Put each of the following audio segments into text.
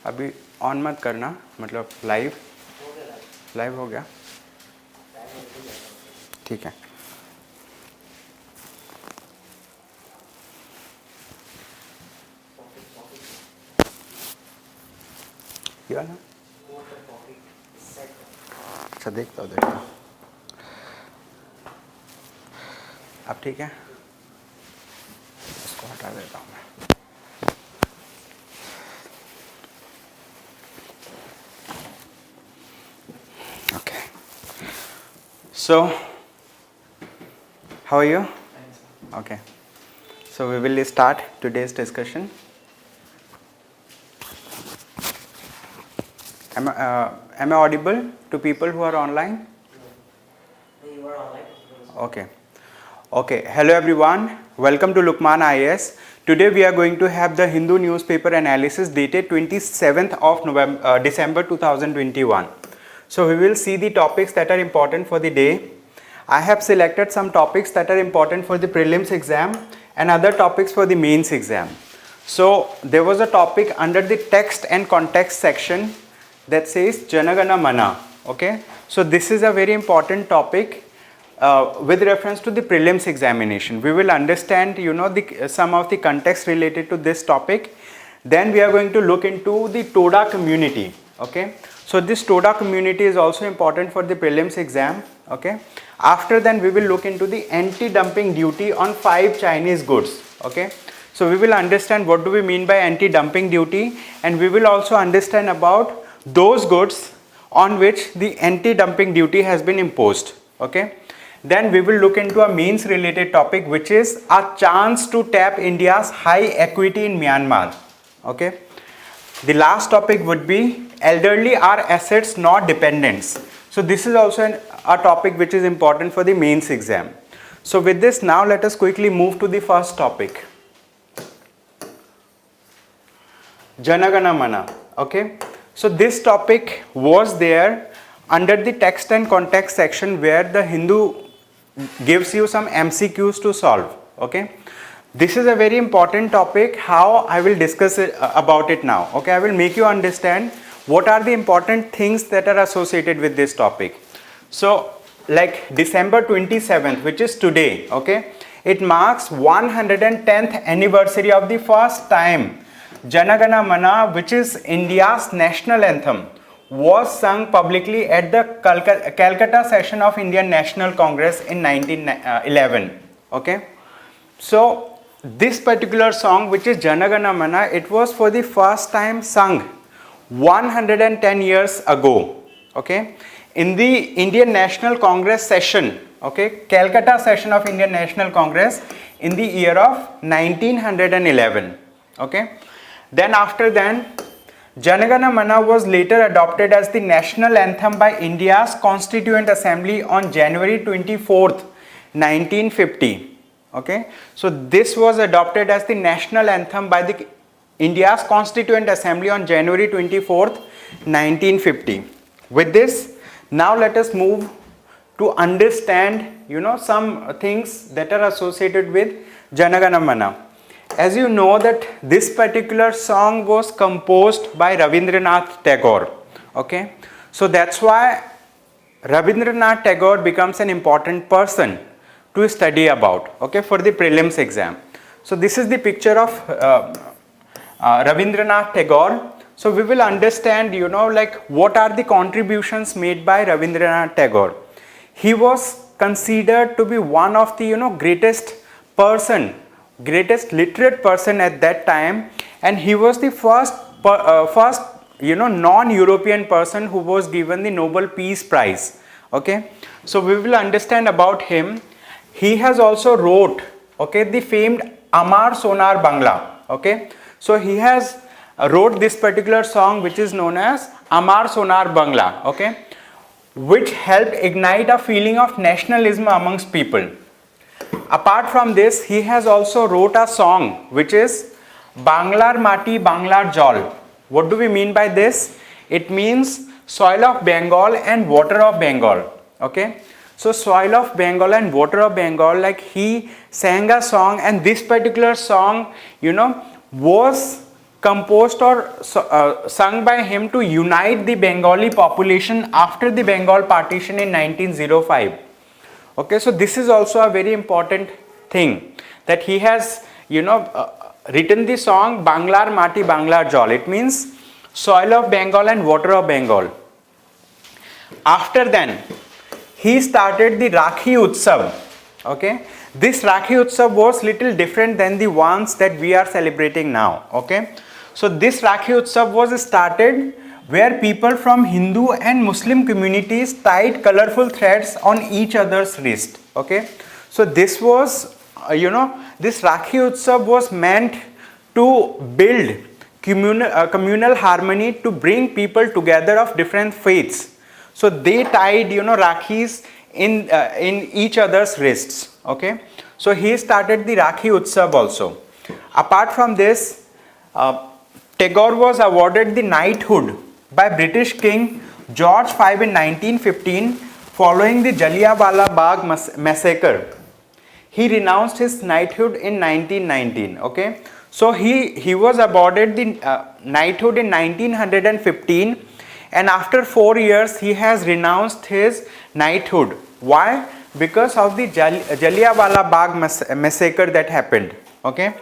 अभी ऑन मत करना, मतलब लाइव हो गया, ठीक है। क्या ना, अच्छा देखता हूँ। अब ठीक है, इसको हटा देता हूँ मैं। Okay. So, how are you? Okay. So we will start today's discussion. Am I audible to people who are online? You are online. Okay. Okay. Hello everyone. Welcome to Lukmaan IAS. Today we are going to have the Hindu newspaper analysis dated 27th of December 2021. So we will see the topics that are important for the day. I have selected some topics that are important for the prelims exam and other topics for the mains exam. So there was a topic under the text and context section that says Jana Gana Mana. Okay. So this is a very important topic with reference to the prelims examination. We will understand, some of the context related to this topic. Then we are going to look into the Toda Community. Okay. So this Toda Community is also important for the prelims exam. Okay. After then we will look into the anti-dumping duty on 5 Chinese goods. Okay. So we will understand what do we mean by anti-dumping duty, and we will also understand about those goods on which the anti-dumping duty has been imposed. Okay. Then we will look into a means related topic, which is a chance to tap India's high equity in Myanmar. Okay. The last topic would be elderly are assets not dependents. So this is also a topic which is important for the mains exam. So with this, now let us quickly move to the first topic. Jana Gana Mana. Okay. So this topic was there under the text and context section, where the Hindu gives you some MCQs to solve. Okay. This is a very important topic. How I will discuss about it now. Okay. I will make you understand what are the important things that are associated with this topic. So like December 27th, which is today. Okay. It marks 110th anniversary of the first time Jana Gana Mana, which is India's national anthem, was sung publicly at the Calcutta session of Indian National Congress in 1911. Okay. So this particular song, which is Jana Gana Mana, it was for the first time sung 110 years ago. Okay. In the Indian National Congress session, okay, Calcutta session of Indian National Congress in the year of 1911. Okay. Then after then, Jana Gana Mana was later adopted as the national anthem by India's Constituent Assembly on January 24th, 1950. Okay. So this was adopted as the national anthem by the India's Constituent Assembly on January 24th, 1950. With this, now let us move to understand, some things that are associated with Jana Gana Mana. As you know that this particular song was composed by Ravindranath Tagore. Okay. So that's why Ravindranath Tagore becomes an important person to study about, okay, for the prelims exam. So this is the picture of Ravindranath Tagore. So we will understand, what are the contributions made by Ravindranath Tagore. He was considered to be one of the, greatest literate person at that time, and he was the first non-European person who was given the Nobel Peace Prize. Okay. So we will understand about him. He has also wrote, okay, the famed Amar Sonar Bangla. Okay. So he has wrote this particular song, which is known as Amar Sonar Bangla. Okay, which helped ignite a feeling of nationalism amongst people. Apart from this, he has also wrote a song which is Banglar Mati Banglar Jol. What do we mean by this? It means soil of Bengal and water of Bengal. Okay. So soil of Bengal and water of Bengal, like he sang a song, and this particular song, was composed or sung by him to unite the Bengali population after the Bengal partition in 1905. Okay, so this is also a very important thing, that he has, written the song Banglar Mati Banglar Jol. It means soil of Bengal and water of Bengal. After then, he started the Rakhi Utsav. Okay, this Rakhi Utsav was little different than the ones that we are celebrating now. Okay, so this Rakhi Utsav was started where people from Hindu and Muslim communities tied colorful threads on each other's wrist. Okay, so this was, this Rakhi Utsav was meant to build communal harmony, to bring people together of different faiths. So they tied, Rakhis in each other's wrists. Okay, so he started the Rakhi Utsav also. Apart from this, Tagore was awarded the knighthood by British King George V in 1915 following the Jallianwala Bagh massacre. He renounced his knighthood in 1919. Okay, so he was awarded the knighthood in 1915, and after 4 years he has renounced his knighthood. Why? Because of the Jallianwala Bagh massacre that happened. Okay,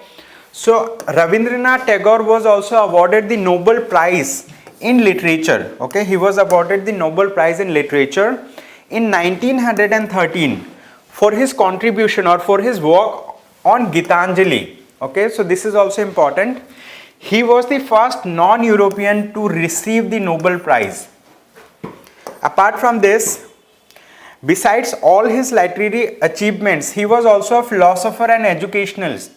so Ravindranath Tagore was also awarded the Nobel Prize in Literature. Okay, he was awarded the Nobel Prize in Literature in 1913 for his contribution or for his work on Gitanjali. Okay, so this is also important. He was the first non-European to receive the Nobel Prize. Apart from this, besides all his literary achievements, he was also a philosopher and educationist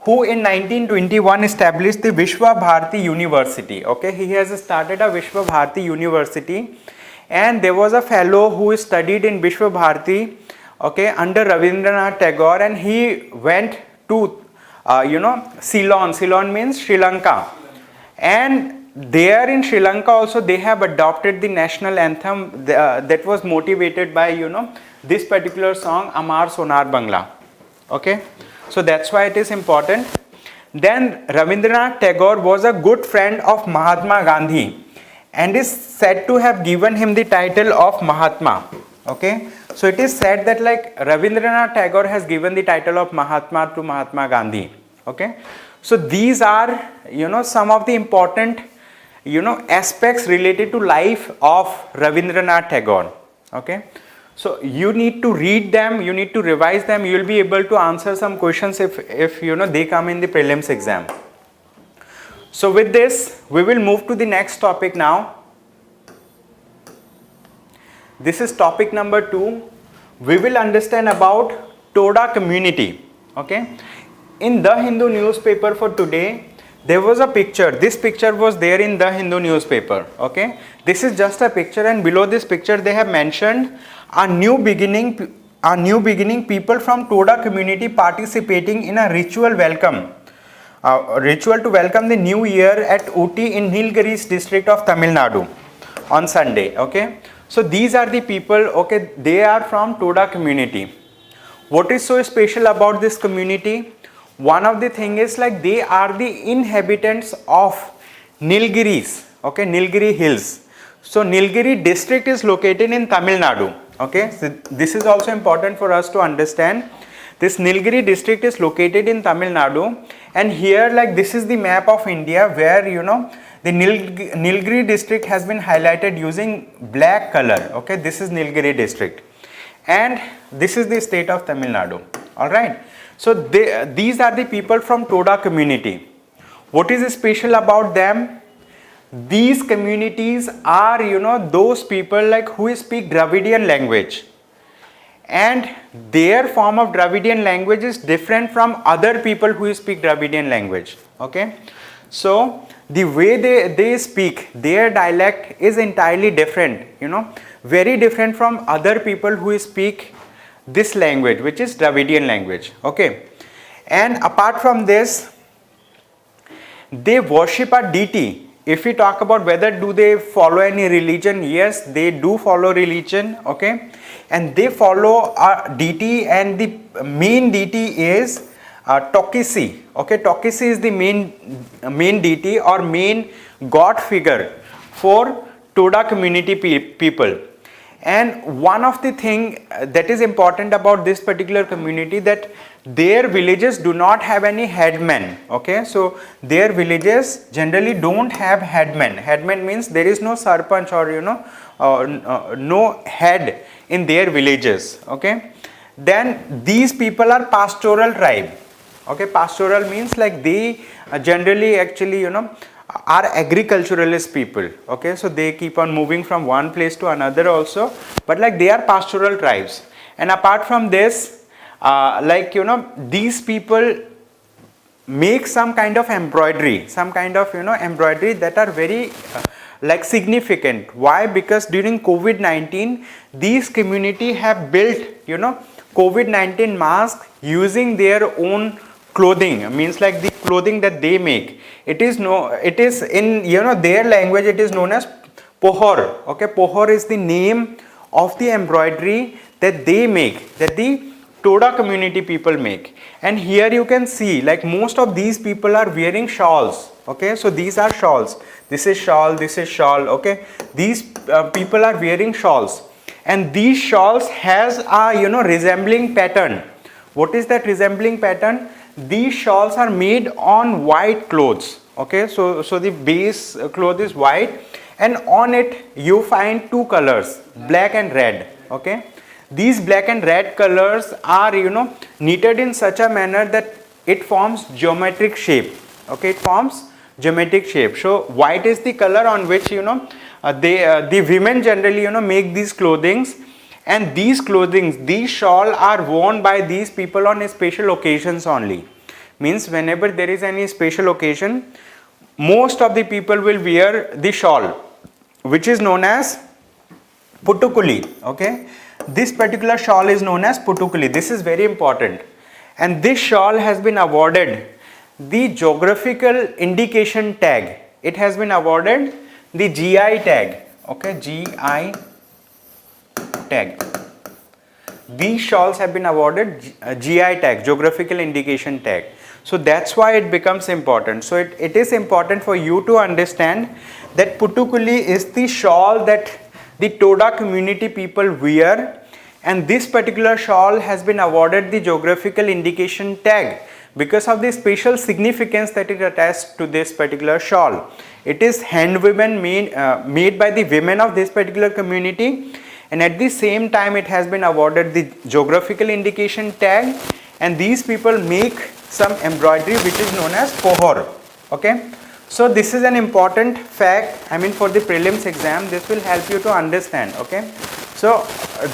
who in 1921 established the Vishwa Bharati University. Okay, he has started a Vishwa Bharati University, and there was a fellow who studied in Vishwa Bharati, okay, under Ravindranath Tagore, and he went to Ceylon. Ceylon means Sri Lanka, and there in Sri Lanka also they have adopted the national anthem that was motivated by this particular song Amar Sonar Bangla. Okay, so that's why it is important. Then Ravindranath Tagore was a good friend of Mahatma Gandhi and is said to have given him the title of Mahatma. Okay, so it is said that like Ravindranath Tagore has given the title of Mahatma to Mahatma Gandhi. Okay, so these are some of the important aspects related to life of Ravindranath Tagore. Okay, so you need to read them, you need to revise them. You will be able to answer some questions if they come in the prelims exam. So with this, we will move to the next topic now. This is topic number 2. We will understand about Toda Community. Okay, in the Hindu newspaper for today, there was a picture. This picture was there in the Hindu newspaper. Okay, this is just a picture, and below this picture they have mentioned a new beginning people from Toda Community participating in a ritual to welcome the new year at Ooty in Nilgiris district of Tamil Nadu on Sunday. Okay, so these are the people. Okay, they are from Toda Community. What is so special about this community? One of the thing is like they are the inhabitants of Nilgiris. Okay, Nilgiri Hills. So Nilgiri district is located in Tamil Nadu. Okay, so this is also important for us to understand. This Nilgiri district is located in Tamil Nadu, and here like this is the map of India where the Nilgiri district has been highlighted using black color. Okay, this is Nilgiri district, and this is the state of Tamil Nadu. All right, so these are the people from Toda Community. What is special about them? These communities are those people like who speak Dravidian language, and their form of Dravidian language is different from other people who speak Dravidian language. Okay, so the way they speak, their dialect is entirely different, very different from other people who speak this language, which is Dravidian language. Okay, and apart from this, they worship a deity. If we talk about whether do they follow any religion, yes, they do follow religion. Okay, and they follow a deity, and the main deity is Tokisi. Okay, Tokisi is the main deity or main god figure for Toda community people. And one of the thing that is important about this particular community, that their villages do not have any headmen. Okay, so their villages generally don't have headmen. Headman means there is no sarpanch or no head in their villages. Okay, then these people are pastoral tribe. Okay, pastoral means like they generally actually are agriculturalist people. Okay, so they keep on moving from one place to another also, but like they are pastoral tribes. And apart from this, these people make some kind of embroidery, embroidery that are very significant. Why? Because during COVID-19 these community have built COVID-19 mask using their own clothing. Means like the clothing that they make, it is in their language it is known as pohor. Okay, pohor is the name of the embroidery that they make, that the Toda community people make. And here you can see like most of these people are wearing shawls. Okay, so these are shawls, this is shawl, this is shawl. Okay, these people are wearing shawls, and these shawls has a resembling pattern. What is that resembling pattern? These shawls are made on white clothes. Okay, so the base cloth is white, and on it you find two colors, black and red. Okay, these black and red colors are knitted in such a manner that it forms geometric shape. Okay, it forms geometric shape. So white is the color on which the women generally make these clothings. And these shawl are worn by these people on special occasions only. Means whenever there is any special occasion, most of the people will wear the shawl, which is known as putukuli. Okay, this particular shawl is known as putukuli. This is very important, and this shawl has been awarded the geographical indication tag. It has been awarded the GI tag. Okay, GI tag. These shawls have been awarded GI tag, geographical indication tag. So that's why it becomes important. So it is important for you to understand that putukuli is the shawl that the Toda community people wear, and this particular shawl has been awarded the geographical indication tag because of the special significance that is attached to this particular shawl. It is handwoven, made by the women of this particular community, and at the same time it has been awarded the geographical indication tag, and these people make some embroidery which is known as pohor. Okay, so this is an important fact. I mean, for the prelims exam this will help you to understand. Okay, so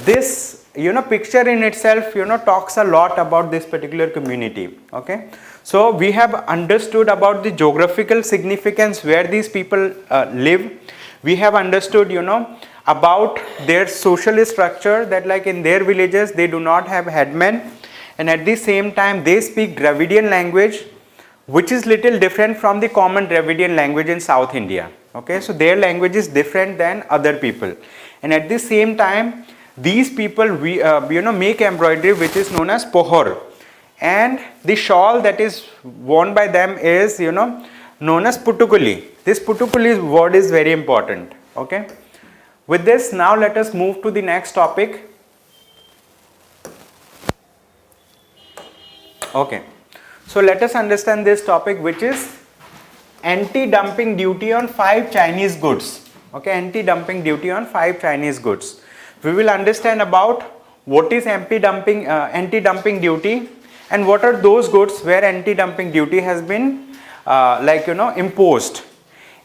this picture in itself talks a lot about this particular community. Okay, so we have understood about the geographical significance where these people live. We have understood about their social structure, that like in their villages they do not have headmen, and at the same time they speak Dravidian language, which is little different from the common Dravidian language in South India. Okay, so their language is different than other people, and at the same time these people make embroidery which is known as pohor, and the shawl that is worn by them is known as putukuli. This putukuli word is very important. Okay, with this, now let us move to the next topic. Okay, so let us understand this topic, which is anti-dumping duty on 5 Chinese goods. Okay, anti-dumping duty on 5 Chinese goods. We will understand about what is anti-dumping duty, and what are those goods where anti-dumping duty has been imposed,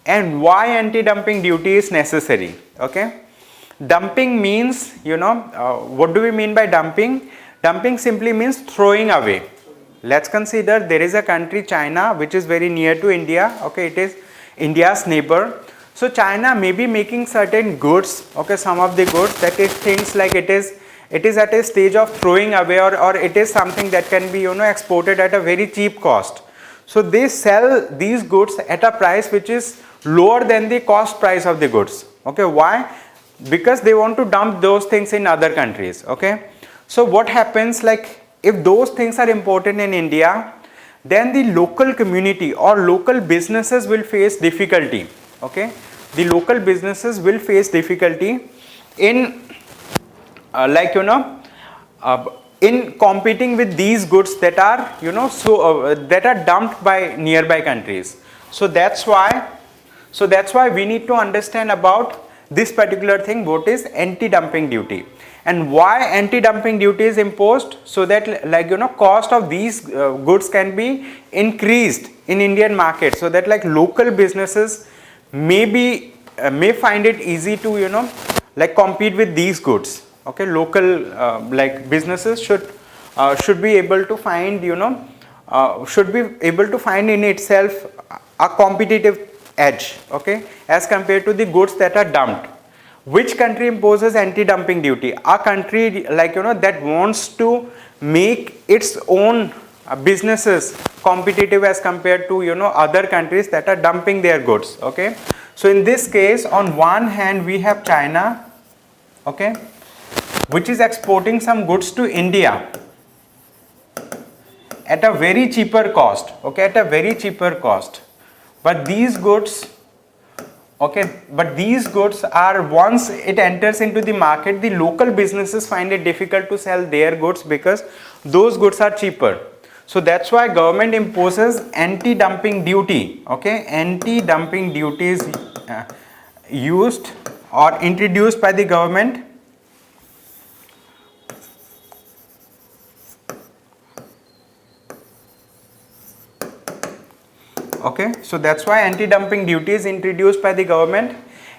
and why anti-dumping duty is necessary. Okay, dumping means what do we mean by dumping? Dumping simply means throwing away. Let's consider there is a country, China, which is very near to India. Okay, it is India's neighbor. So China may be making certain goods. Okay, some of the goods that is things like it is at a stage of throwing away, or it is something that can be exported at a very cheap cost. So they sell these goods at a price which is lower than the cost price of the goods. Okay, why? Because they want to dump those things in other countries. Okay, so what happens, like if those things are imported in India, then the local community or local businesses will face difficulty. Okay, the local businesses will face difficulty in in competing with these goods that are that are dumped by nearby countries. So that's why we need to understand about this particular thing, what is anti-dumping duty and why anti-dumping duty is imposed, so that cost of these goods can be increased in Indian market, so that local businesses may find it easy to compete with these goods. Okay, local businesses should be able to find in itself a competitive edge, okay, as compared to the goods that are dumped. Which country imposes anti-dumping duty? A country that wants to make its own businesses competitive as compared to other countries that are dumping their goods. Okay, so in this case, on one hand we have China, okay, which is exporting some goods to India at a very cheaper cost, okay, at a very cheaper cost. But these goods, okay, but these goods are, once it enters into the market, the local businesses find it difficult to sell their goods because those goods are cheaper. So that's why government imposes anti-dumping duty. Okay, anti-dumping duty is used or introduced by the government. Okay, so that's why anti-dumping duty is introduced by the government,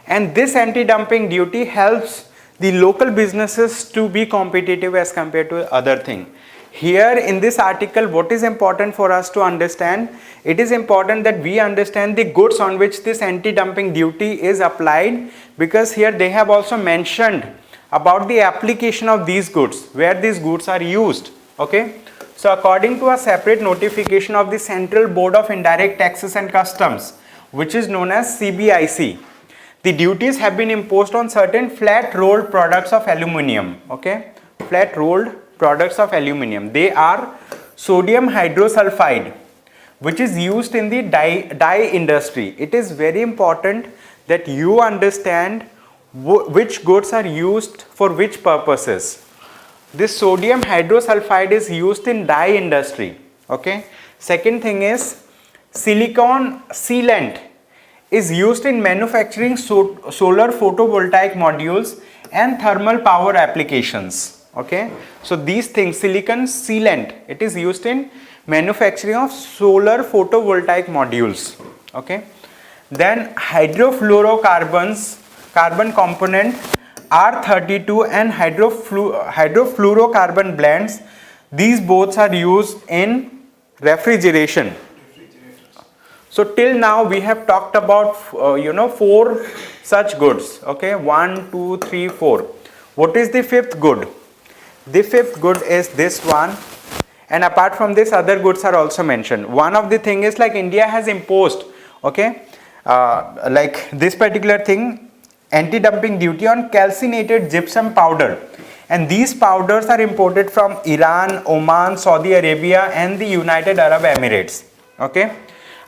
and this anti-dumping duty helps the local businesses to be competitive as compared to other thing. Here in this article, what is important for us to understand? It is important that we understand the goods on which this anti-dumping duty is applied, because here they have also mentioned about the application of these goods, where these goods are used. Okay, so according to a separate notification of the Central Board of Indirect Taxes and Customs, which is known as CBIC, the duties have been imposed on certain flat rolled products of aluminium. Okay, flat rolled products of aluminium. They are sodium hydrosulfide, which is used in the dye industry. It is very important that you understand which goods are used for which purposes. This sodium hydrosulfide is used in dye industry. Okay, second thing is silicon sealant is used in manufacturing solar photovoltaic modules and thermal power applications. Okay, so these things, silicon sealant, it is used in manufacturing of solar photovoltaic modules. Okay, then hydrofluorocarbons, carbon component R32 and hydrofluorocarbon blends, these both are used in refrigeration. So till now we have talked about 4 such goods. Okay, 1, 2, 3, 4. What is the fifth good? The fifth good is this one, and apart from this, other goods are also mentioned. One of the thing is India has imposed, okay, this particular thing, anti-dumping duty on calcinated gypsum powder, and these powders are imported from Iran, Oman, Saudi Arabia and the United Arab Emirates. Okay,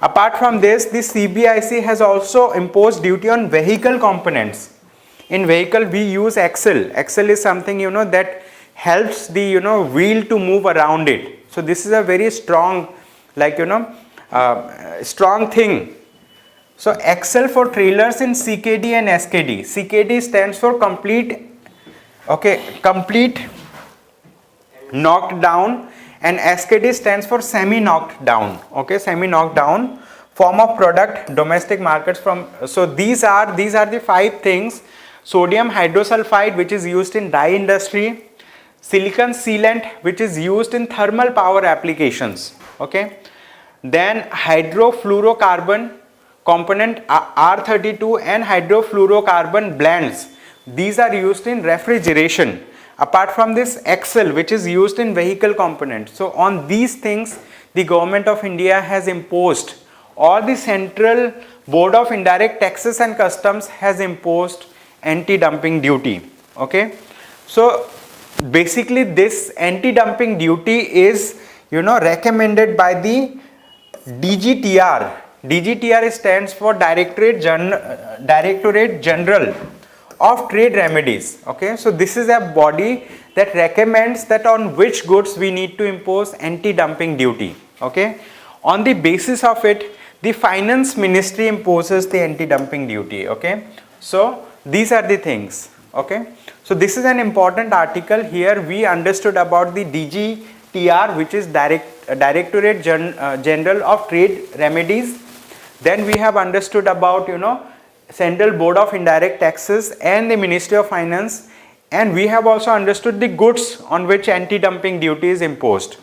apart from this, the CBIC has also imposed duty on vehicle components. In vehicle we use axle. Axle is something that helps the wheel to move around it. So this is a very strong strong thing. So axle for trailers in CKD and SKD. CKD stands for complete knocked down, and SKD stands for semi knocked down. Okay, semi knocked down form of product, domestic markets from. So these are the 5 things: sodium hydrosulfide, which is used in dye industry; silicon sealant, which is used in thermal power applications. Okay, then hydrofluorocarbon component R32 and hydrofluorocarbon blends, these are used in refrigeration. Apart from this, axle, which is used in vehicle components. So on these things the government of India has imposed, or the Central Board of Indirect Taxes and Customs has imposed anti-dumping duty. Okay, so basically this anti-dumping duty is recommended by the DGTR. DGTR stands for Directorate General of Trade Remedies. Okay, so this is a body that recommends that on which goods we need to impose anti-dumping duty. Okay, on the basis of it, the Finance Ministry imposes the anti-dumping duty. Okay, so these are the things. Okay, so this is an important article. Here we understood about the DGTR, which is Directorate General of Trade Remedies. Then we have understood about Central Board of Indirect Taxes and the Ministry of Finance, and we have also understood the goods on which anti-dumping duty is imposed.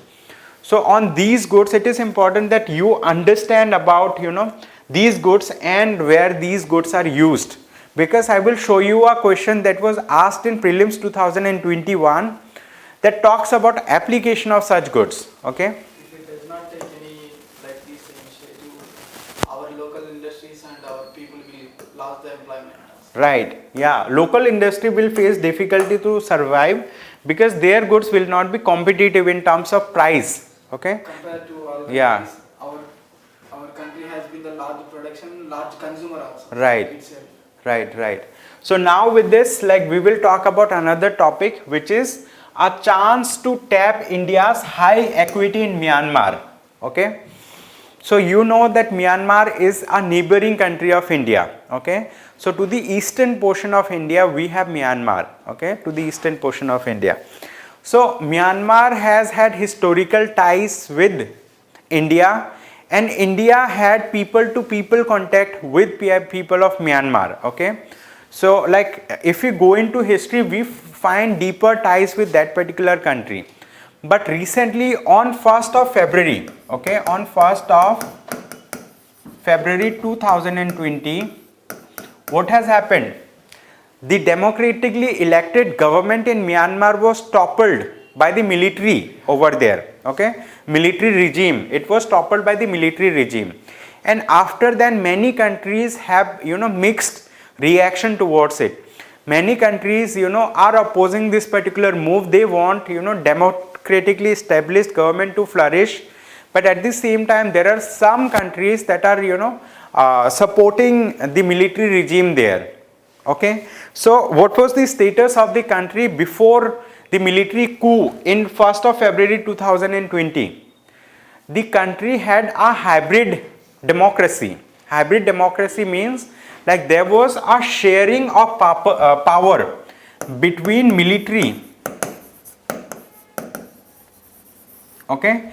So on these goods, it is important that you understand about these goods and where these goods are used, because I will show you a question that was asked in prelims 2021 that talks about application of such goods. Okay, If it does not take any like this initiative, our local industries and our people will lose their employment. right, yeah, local industry will face difficulty to survive because their goods will not be competitive in terms of price. Okay, Compared to other Yeah. countries, our country has been the large production, large consumer also. Right. Itself. right. So now with this, like, we will talk about another topic, which is a chance to tap India's high equity in Myanmar. Okay, so you know that Myanmar is a neighboring country of India. Okay, so to the eastern portion of India we have Myanmar. Okay, to the eastern portion of India. So Myanmar has had historical ties with India, and India had people to people contact with people of Myanmar. Okay, so like if we go into history, we find deeper ties with that particular country. But recently on 1st of February, okay, on 1st of February 2020, what has happened? The democratically elected government in Myanmar was toppled by the military over there. Okay, military regime. It was toppled by the military regime, and after that many countries have mixed reaction towards it. Many countries are opposing this particular move. They want democratically established government to flourish, but at the same time there are some countries that are supporting the military regime there. Okay, so what was the status of the country before the military coup in 1st of February 2020? The country had a hybrid democracy. Hybrid democracy means like there was a sharing of power between military, okay,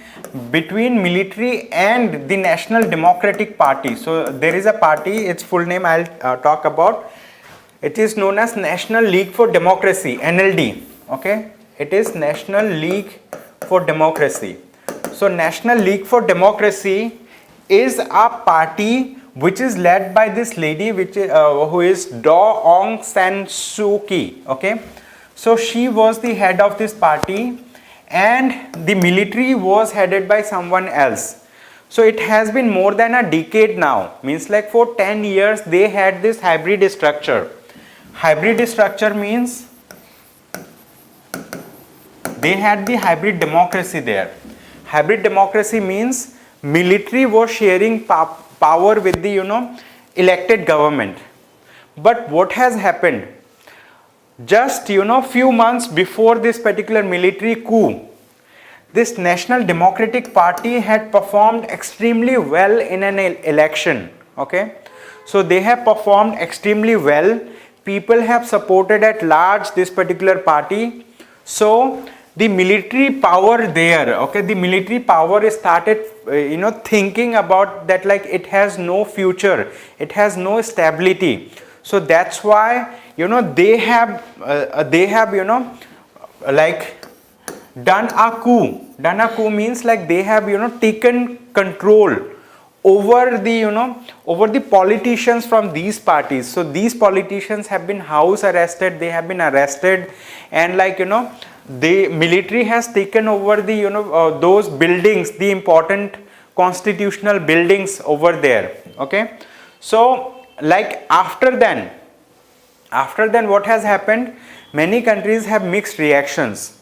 between military and the National Democratic Party. So there is a party, its full name I'll talk about. It is known as National League for Democracy, NLD. Okay, it is National League for Democracy. So National League for Democracy is a party which is led by this lady, who is Daw Aung San Suu Kyi. Okay, so she was the head of this party, and the military was headed by someone else. So it has been more than a decade now, means like for 10 years they had this hybrid structure. Hybrid structure means they had the hybrid democracy there. Hybrid democracy means military was sharing power with the elected government. But what has happened? Just few months before this particular military coup, this National Democratic Party had performed extremely well in an election. Okay, so they have performed extremely well. People have supported at large this particular party. So the military power there, okay, the military power started thinking about that, like it has no future, it has no stability. So that's why they have like done a coup. Done a coup means like they have taken control over the politicians from these parties. So these politicians have been house arrested, they have been arrested, and like the military has taken over the those buildings, the important constitutional buildings over there. Okay, so like after then what has happened? Many countries have mixed reactions.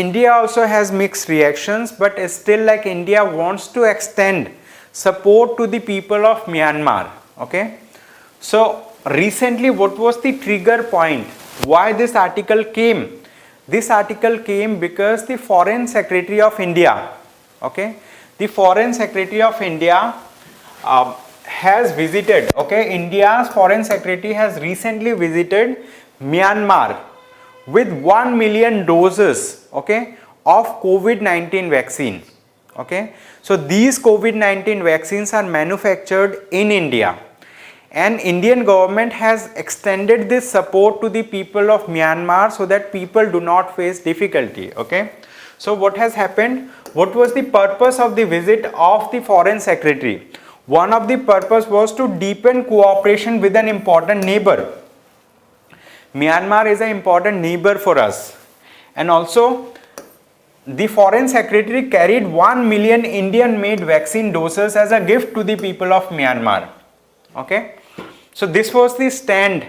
India also has mixed reactions, but still like India wants to extend support to the people of Myanmar. Okay, so recently what was the trigger point why this article came? This article came because the Foreign Secretary of India, okay, the Foreign Secretary of India has visited, okay, India's Foreign Secretary has recently visited Myanmar with 1 million doses, okay, of COVID-19 vaccine. Okay, so these COVID-19 vaccines are manufactured in India, and Indian government has extended this support to the people of Myanmar so that people do not face difficulty. Okay, so what has happened? What was the purpose of the visit of the Foreign Secretary? One of the purpose was to deepen cooperation with an important neighbor. Myanmar is an important neighbor for us, and also the Foreign Secretary carried 1 million Indian made vaccine doses as a gift to the people of Myanmar. Okay, so this was the stand,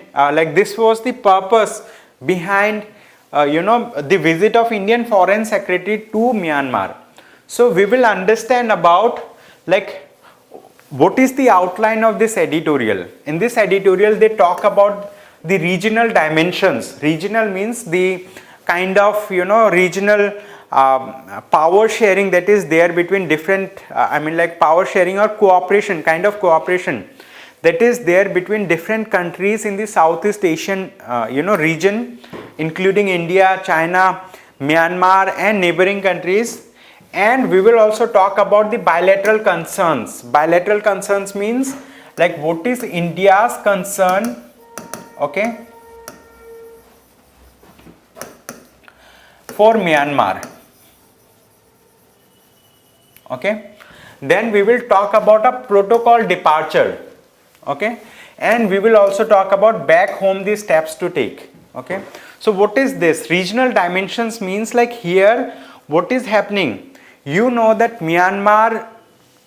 this was the purpose behind the visit of Indian Foreign Secretary to Myanmar. So we will understand about like what is the outline of this editorial. In this editorial they talk about the regional dimensions. Regional means the kind of regional power sharing that is there between different power sharing or cooperation, kind of cooperation that is there between different countries in the Southeast Asian region, including India, China, Myanmar and neighboring countries. And we will also talk about the bilateral concerns. Bilateral concerns means like what is India's concern, okay, for Myanmar. Okay, then we will talk about a protocol departure. Okay, and we will also talk about back home the steps to take. Okay, so what is this? Regional dimensions means like here what is happening? You know that Myanmar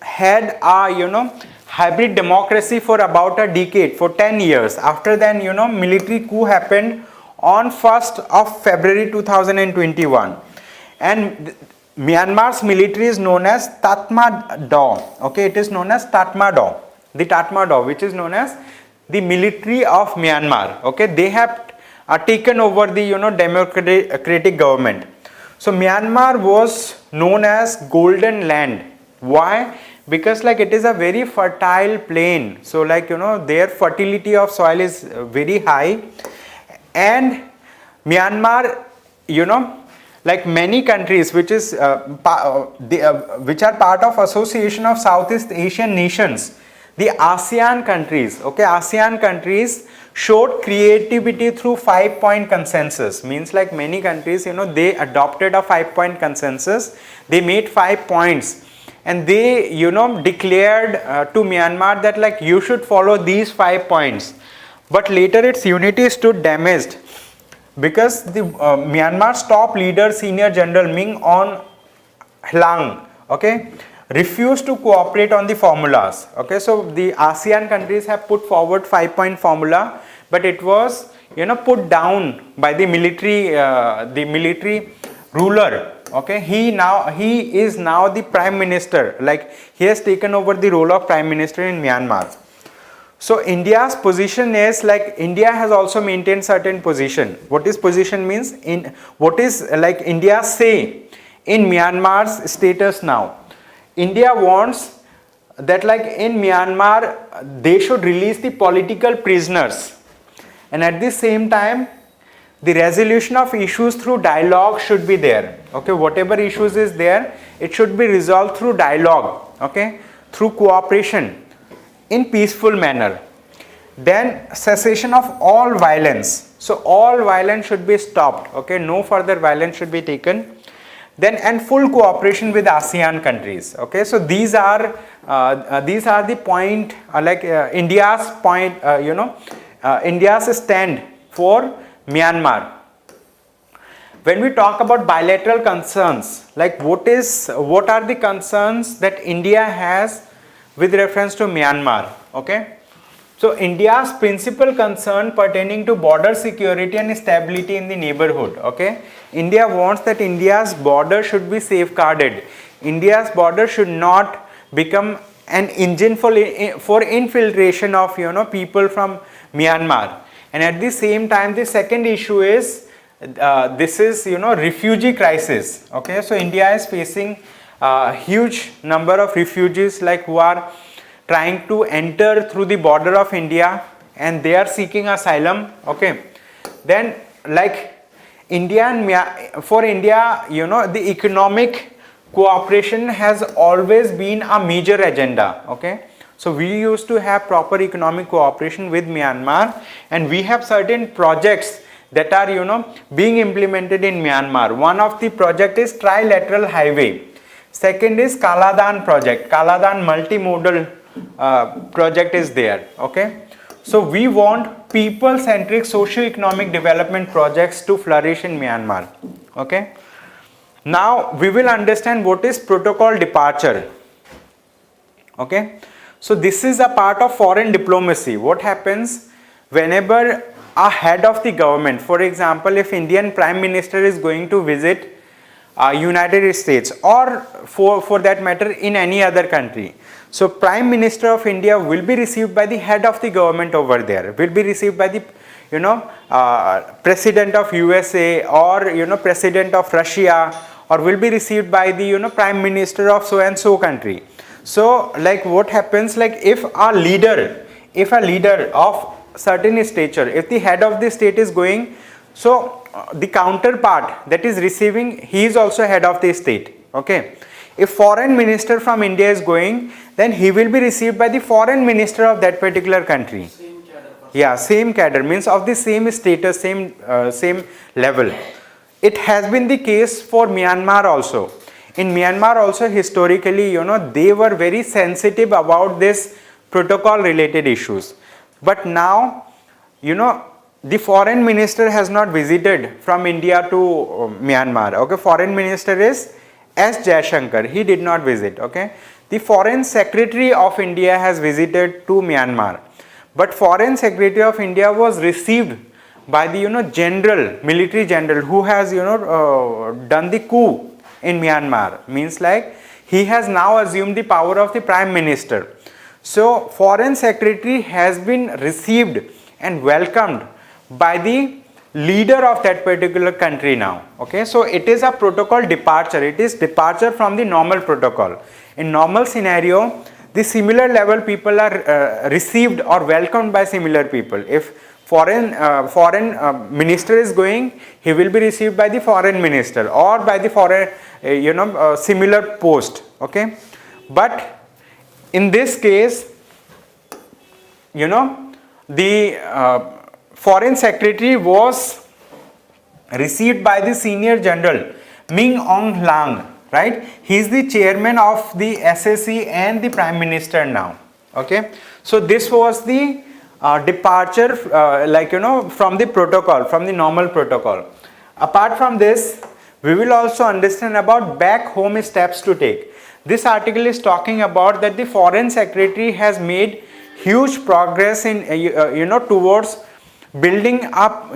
had a hybrid democracy for about a decade, for 10 years. After then military coup happened on 1st of February 2021, and Myanmar's military is known as Tatmadaw. Okay, it is known as Tatmadaw, the Tatmadaw, which is known as the military of Myanmar. Okay, they have taken over the democratic government. So Myanmar was known as golden land. Why? Because like it is a very fertile plain. So like their fertility of soil is very high, and Myanmar like many countries which is which are part of Association of Southeast Asian Nations, the ASEAN countries, okay, ASEAN countries showed creativity through 5-point consensus. Means like many countries they adopted a 5-point consensus. They made 5 points and they declared to Myanmar that like you should follow these 5 points. But later its unity stood damaged because the Myanmar's top leader, Senior General Min Aung Hlaing, okay, refused to cooperate on the formulas. Okay, so the ASEAN countries have put forward 5-point formula, but it was put down by the military ruler. Okay, he is now the prime minister, like he has taken over the role of prime minister in Myanmar. So India's position is like India has also maintained certain position. What is position means? In what is like India say in Myanmar's status now? India wants that like in Myanmar they should release the political prisoners, and at the same time the resolution of issues through dialogue should be there. Okay, whatever issues is there, it should be resolved through dialogue, okay, through cooperation in peaceful manner. Then cessation of all violence. So all violence should be stopped. Okay, no further violence should be taken. Then and full cooperation with ASEAN countries. Okay, so these are the point India's point. India's stand for Myanmar. When we talk about bilateral concerns, like what are the concerns that India has with reference to Myanmar? Okay, So India's principal concern pertaining to border security and stability in the neighborhood. Okay, India wants that India's border should be safeguarded. India's border should not become an engine for infiltration of people from Myanmar. And at the same time, the second issue is this is refugee crisis. Okay, so India is facing a huge number of refugees like who are trying to enter through the border of India and they are seeking asylum. Okay, then like for India, the economic cooperation has always been a major agenda. Okay, so we used to have proper economic cooperation with Myanmar, and we have certain projects that are being implemented in Myanmar. One of the project is trilateral highway. Second is Kaladan project. Kaladan multimodal project is there. Okay, so we want people-centric socio-economic development projects to flourish in Myanmar. Okay, now we will understand what is protocol departure. Okay, so this is a part of foreign diplomacy. What happens whenever a head of the government, for example, if Indian Prime Minister is going to visit United States or for that matter in any other country, so Prime Minister of India will be received by the head of the government over there, will be received by the President of USA or President of Russia, or will be received by the Prime Minister of so and so country. So like what happens, like if a leader of certain stature, if the head of the state is going, so the counterpart that is receiving, he is also head of the state. Okay, if foreign minister from India is going, then he will be received by the foreign minister of that particular country. Same cadre person. Yeah, same cadre, means of the same status, same level. It has been the case for Myanmar also. In Myanmar also historically, they were very sensitive about this protocol related issues. But now, the foreign minister has not visited from India to Myanmar. Okay, foreign minister is S. Jaishankar. He did not visit. Okay, the foreign secretary of India has visited to Myanmar. But foreign secretary of India was received by the military general who has done the coup in Myanmar. Means like he has now assumed the power of the prime minister. So foreign secretary has been received and welcomed by the leader of that particular country now. Okay, so it is a protocol departure. It is departure from the normal protocol. In normal scenario, the similar level people are received or welcomed by similar people. If foreign minister is going, he will be received by the foreign minister or by the foreign similar post. Okay, but in this case, the foreign secretary was received by the senior general Min Aung Hlaing, right? He is the chairman of the SAC and the prime minister now. Okay, so this was the departure from the protocol, from the normal protocol. Apart from this, we will also understand about back home steps to take. This article is talking about that the foreign secretary has made huge progress in towards building up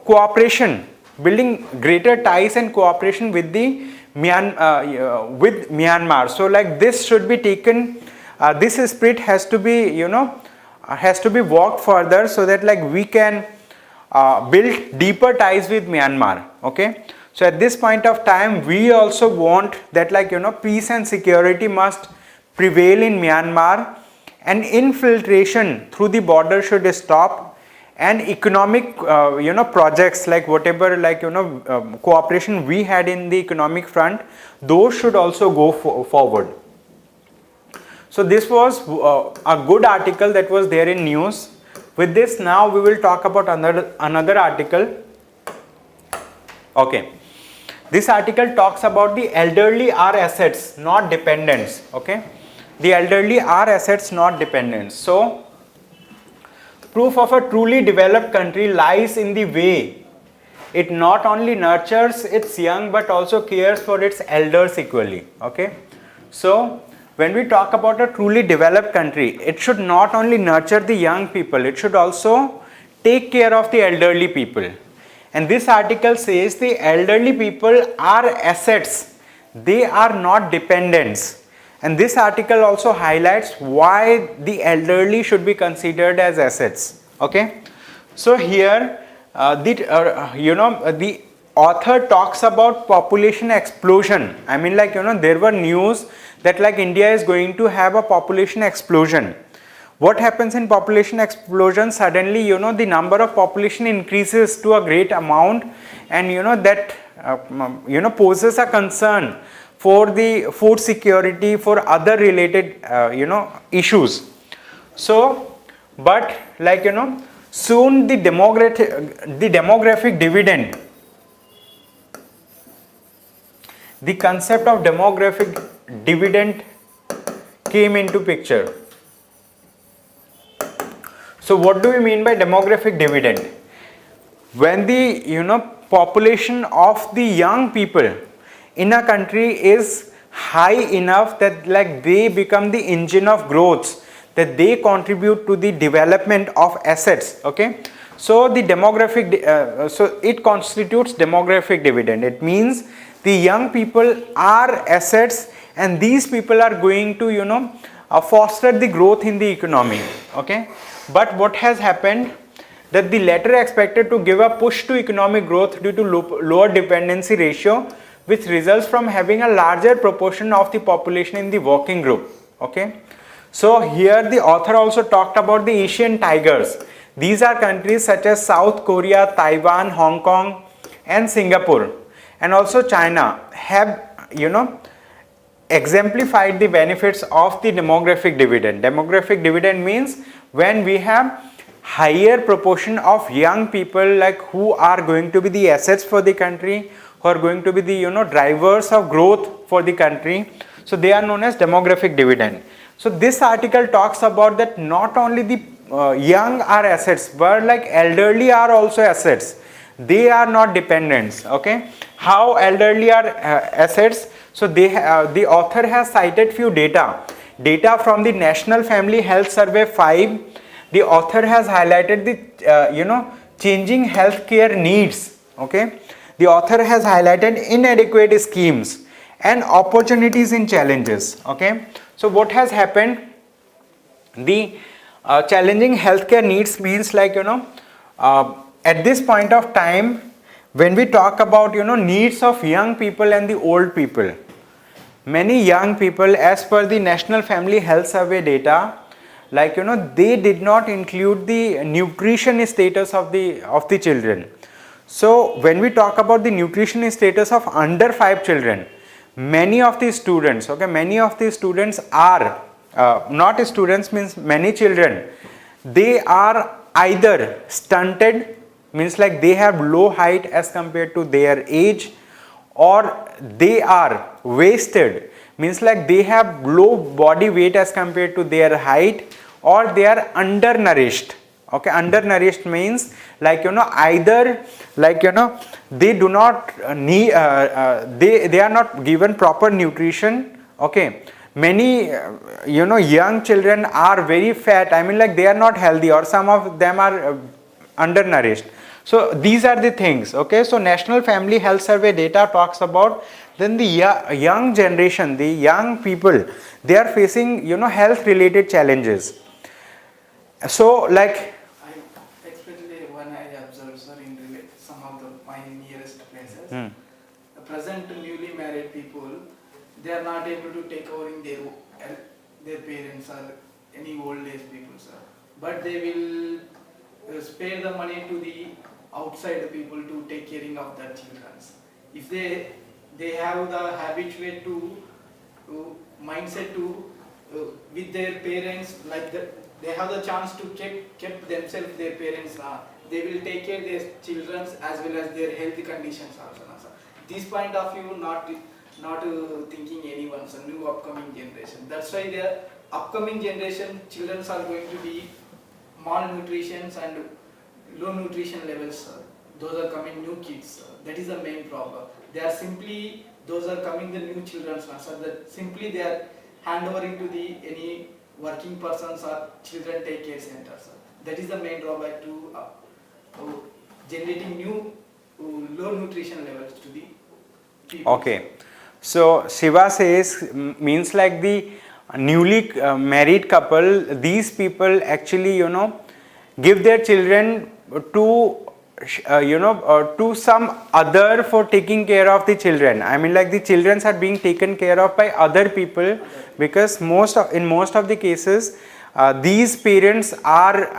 cooperation, building greater ties and cooperation with the Myanmar. So like this should be taken, this spirit has to be walked further, so that like we can build deeper ties with Myanmar. Okay, so at this point of time we also want that peace and security must prevail in Myanmar, and infiltration through the border should stop, and economic projects like whatever cooperation we had in the economic front, those should also go forward. So this was a good article that was there in news. With this, now we will talk about another article. Okay, this article talks about the elderly are assets, not dependents. Okay, the elderly are assets, not dependents. So proof of a truly developed country lies in the way it not only nurtures its young but also cares for its elders equally. Okay, so when we talk about a truly developed country, it should not only nurture the young people, it should also take care of the elderly people. And this article says the elderly people are assets, they are not dependents. And this article also highlights why the elderly should be considered as assets. Okay, so here the author talks about population explosion. I mean, like, there were news that like India is going to have a population explosion. What happens in population explosion? Suddenly, the number of population increases to a great amount, and that poses a concern for the food security, for other related issues. So, but like soon the demographic dividend, the concept of demographic dividend came into picture. So what do we mean by demographic dividend? When the population of the young people in a country is high enough that like they become the engine of growth, that they contribute to the development of assets. Okay, so the demographic so it constitutes demographic dividend. It means the young people are assets, and these people are going to foster the growth in the economy. Okay, but what has happened, that the latter expected to give a push to economic growth due to lower dependency ratio, which results from having a larger proportion of the population in the working group. Okay, so here the author also talked about the Asian tigers. These are countries such as South Korea, Taiwan, Hong Kong and Singapore, and also China have exemplified the benefits of the demographic dividend. Demographic dividend means when we have higher proportion of young people like who are going to be the assets for the country, who are going to be the drivers of growth for the country. So they are known as demographic dividend. So this article talks about that not only the young are assets, but like elderly are also assets. They are not dependents. Okay, how elderly are assets? So the author has cited few data from the National Family Health Survey 5. The author has highlighted the changing healthcare needs. Okay, the author has highlighted inadequate schemes and opportunities in challenges. Okay, so what has happened? The challenging healthcare needs means like at this point of time, when we talk about needs of young people and the old people, many young people, as per the National Family Health Survey data, like they did not include the nutrition status of the children. So when we talk about the nutrition status of under 5 children, many of the students, many of the students are not students, means many children, they are either stunted, means like they have low height as compared to their age, or they are wasted, means like they have low body weight as compared to their height, or they are undernourished. Okay, undernourished means like either like they do not need they are not given proper nutrition. Okay, many young children are very fat, I mean like they are not healthy, or some of them are undernourished. So these are the things. Okay, so National Family Health Survey data talks about then the young generation, the young people, they are facing health related challenges. So like especially when I observe, sir, in some of my nearest places, the present newly married people, they are not able to take over in their parents or any old age people, sir. But they will spare the money to the outside people to take caring of their children. If they have the habituate to mindset to with their parents, like that, they have the chance to keep themselves, their parents, they will take care of their children as well as their health conditions also. This point of view, not thinking anyone, so new upcoming generation. That's why the upcoming generation children are going to be malnutrition and low nutrition levels. Those are coming new kids. That is the main problem. They are simply, those are coming the new children. So that simply they are hand over into the any working persons or children take care centers. That is the main drawback to generating new low nutrition levels to the people. Okay, so Shiva says means like the newly married couple, these people actually give their children to to some other for taking care of the children. I mean like the children are being taken care of by other people, because in most of the cases these parents are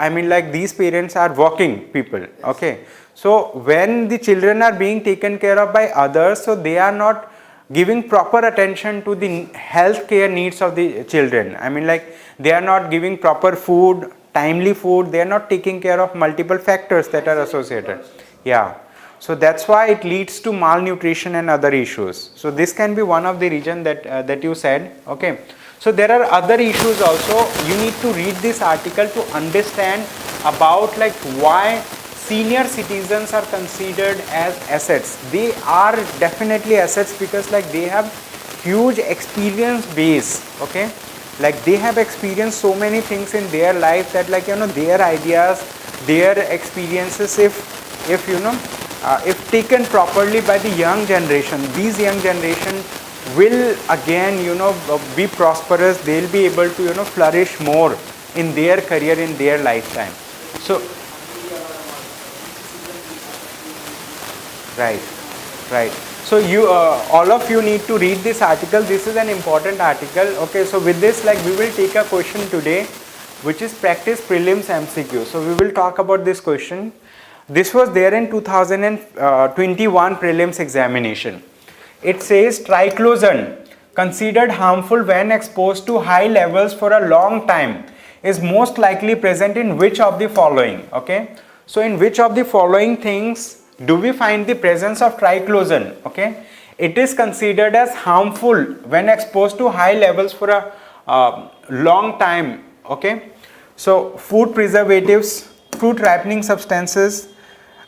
working people. Okay, so when the children are being taken care of by others, so they are not giving proper attention to the health care needs of the children. I mean like they are not giving proper food, timely food, they are not taking care of multiple factors that are associated. Yeah, so that's why it leads to malnutrition and other issues. So this can be one of the reason that you said. Okay, so there are other issues also. You need to read this article to understand about like why senior citizens are considered as assets. They are definitely assets because like they have huge experience base. Okay, like they have experienced so many things in their life that like their ideas, their experiences, if taken properly by the young generation, these young generation will again be prosperous. They'll be able to flourish more in their career, in their lifetime. So right, so you all of you need to read this article. This is an important article. Okay, so with this, like, we will take a question today which is practice prelims MCQ. So we will talk about this question. This was there in 2021 prelims examination. It says triclosan, considered harmful when exposed to high levels for a long time, is most likely present in which of the following? Okay, so in which of the following things do we find the presence of triclosan? Okay, it is considered as harmful when exposed to high levels for a long time. Okay, so food preservatives, fruit ripening substances,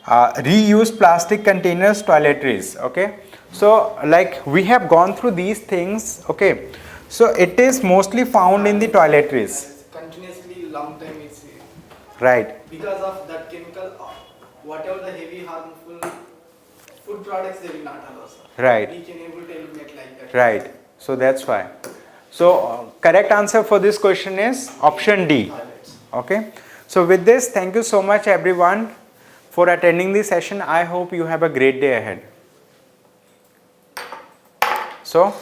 reused plastic containers, toiletries. Okay, so like we have gone through these things. Okay, so it is mostly found in the toiletries. Continuously long time it's Right. because of that chemical, whatever the heavy harmful food products they will not allow, sir. Right. We can able to eliminate like that. Right. So that's why. So correct answer for this question is option D. Toilets. Okay. So with this, thank you so much everyone for attending this session. I hope you have a great day ahead. So